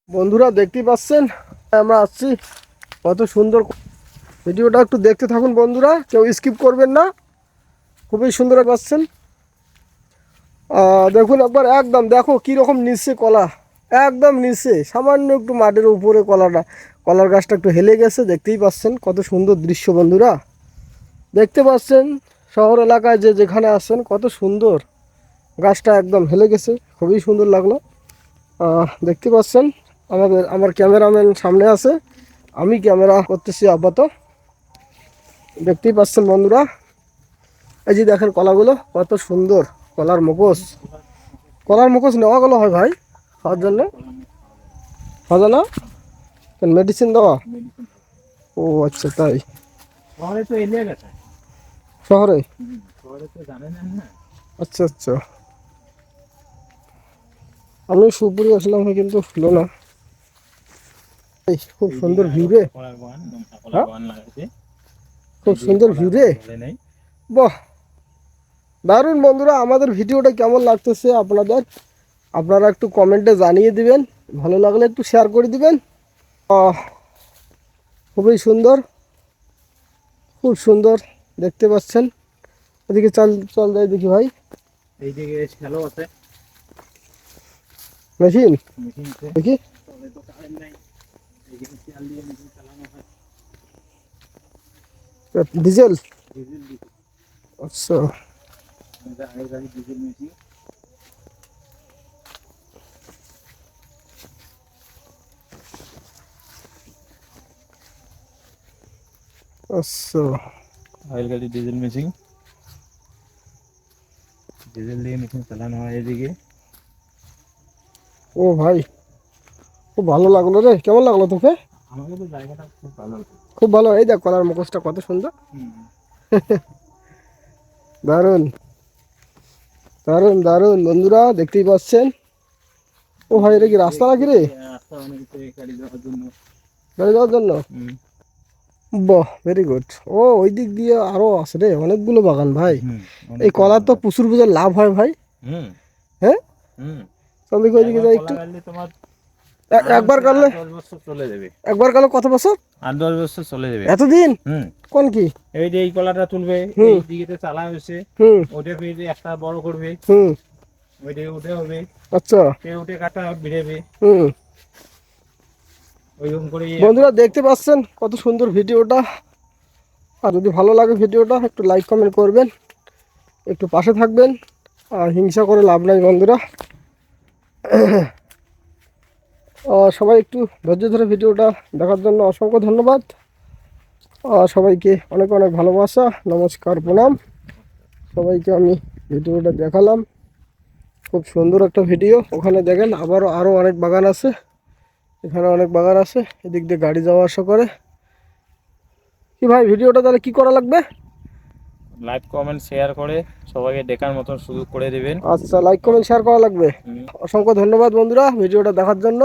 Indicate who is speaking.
Speaker 1: বন্ধুরা দেখতেই পাচ্ছেন আমরা আসছি কত সুন্দর। ভিডিওটা একটু দেখতে থাকুন বন্ধুরা, কেউ স্কিপ করবেন না। খুবই সুন্দর পাচ্ছেন। দেখুন একবার, একদম দেখো কীরকম নিচে কলা, একদম নিচে সামান্য একটু মাটির উপরে কলার গাছটা একটু হেলে গেছে। দেখতেই পাচ্ছেন কত সুন্দর দৃশ্য বন্ধুরা। দেখতে পাচ্ছেন শহর এলাকায় যেখানে আছেন কত সুন্দর গাছটা একদম হেলে গেছে, খুবই সুন্দর লাগলো। দেখতে পাচ্ছেন আমার ক্যামেরাম্যান সামনে আছে, আমি ক্যামেরা করতেছি আপাতত। দেখতেই পাচ্ছেন বন্ধুরা, এই যে দেখেন কলাগুলো কত সুন্দর। কলার মুখোশ নেওয়া গেলো হয় ভাই খাওয়ার জন্য, খাওয়া না মেডিসিন দেওয়া। ও আচ্ছা, তাই শহরে আচ্ছা আচ্ছা। আমি সুপুরি আসলাম কিন্তু হলো না। খুব সুন্দর ভিউ রে, খুব সুন্দর ভিউ রে, বাহ দারুণ। বন্ধুরা আমাদের ভিডিওটা কেমন লাগতেছে আপনারা একটু কমেন্টে জানিয়ে দিবেন, ভালো লাগলে একটু শেয়ার করে দিবেন। খুবই সুন্দর, খুব সুন্দর দেখতে পাচ্ছেন। এদিকে চল যাই দেখি ভাই,
Speaker 2: এইদিকে শ্যালো আছে
Speaker 1: মেশিন দেখি। ডিজেল আচ্ছা। আচ্ছা,
Speaker 2: অয়েল গাড়ি ডিজেল মেশিন, ডিজেল দিয়ে মেশিন চালানো হয় এদিকে।
Speaker 1: ও ভাই খুব ভালো লাগলো রে। কেমন লাগলো তোকে?
Speaker 2: আমাকে তো জায়গাটা খুব ভালো,
Speaker 1: খুব ভালো। এই দেখ কলার মুখোশটা কত সুন্দর। দারুণ দারুণ দারুণ বন্ধুরা, দেখতেই পাচ্ছেন। ও ভাই এটা কি রাস্তা নাকি রে?
Speaker 2: গাড়ি যাওয়ার জন্য,
Speaker 1: গাড়ি যাওয়ার জন্য। বাহ ভেরি গুড। ও ওই দিক দিয়ে আরো আছে রে অনেকগুলো বাগান ভাই। এই কলার তো প্রচুর প্রচুর লাভ হয় ভাই। হ্যাঁ চল দেখি ওইদিকে যাই একটু। একবার কাটলে
Speaker 2: 10 বছর চলে যাবে।
Speaker 1: একবার কাটলে কত বছর?
Speaker 2: 8-10 বছর চলে যাবে।
Speaker 1: এতদিন? কোন কি?
Speaker 2: এই যে এই কলাটা তুলবে, এই দিকে চালা হয়েছে, ওটা ফিরে একটা বড় করবে, ওইটা উঠে হবে।
Speaker 1: আচ্ছা,
Speaker 2: উঠে কাটা বেরোবে।
Speaker 1: বন্ধুরা দেখতে পাচ্ছেন কত সুন্দর ভিডিওটা। আর যদি ভালো লাগে ভিডিওটা একটু লাইক কমেন্ট করবেন, একটু পাশে থাকবেন। আর হিংসা করে লাভ নাই বন্ধুরা। সবাই একটু ধৈর্য ধরে ভিডিওটা দেখার জন্য অসংখ্য ধন্যবাদ। সবাইকে অনেক অনেক ভালোবাসা, নমস্কার, প্রণাম। সবাইকে আমি ভিডিওটা দেখালাম, খুব সুন্দর একটা ভিডিও। ওখানে দেখেন আরও অনেক বাগান আছে, এখানে অনেক বাগান আছে, এদিক দিয়ে গাড়ি যাওয়া আসা করে। কি ভাই ভিডিওটা তাহলে কি করা লাগবে?
Speaker 2: লাইক কমেন্ট শেয়ার করে সবাইকে দেখার মতন সুযোগ করে দিবেন।
Speaker 1: আচ্ছা, লাইক কমেন্ট শেয়ার করা লাগবে। অসংখ্য ধন্যবাদ বন্ধুরা ভিডিওটা দেখার জন্য।